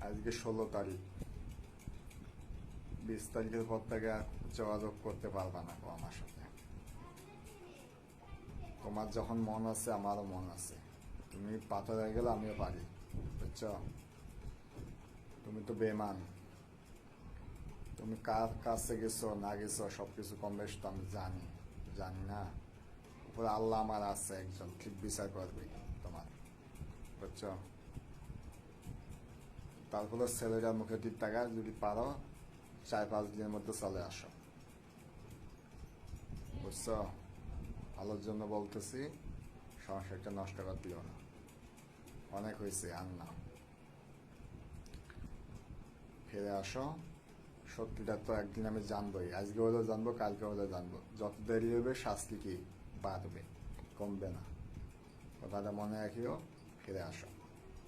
আজকে 16 তারিখ, 20 তারিখের পর থেকে যোগাযোগ করতে পারবা না আমার সাথে। তোমার যখন মন আছে আমারও মন আছে, তুমি পাথর হয়ে গেলে আমিও পারি, বুঝছ? তুমি তো বেমান, তুমি কার কাছে গেছো না গেছো সবকিছু কম বেশ তো আমি জানি, জানি না? উপরে আল্লাহ আমার আছে একজন, ঠিক বিচার করবে তোমার, বুঝছ? তারপরে ছেলেটার মুখে দিক টাকা যদি পারো 4-5 দিনের মধ্যে চলে আসো, বুঝছ? আলোর জন্য বলতেছি, সংসারটা নষ্ট করে দিও না, অনেক হয়েছে আর না। ফিরে আসো, সত্যিটা তো একদিন আমি জানবোই, আজকে হলেও জানবো, কালকে হলেও জানবো। যত দেরি হবে শাস্তি কি বাড়বে, কমবে না। কথাটা মনে রাখিও, ফিরে আসো।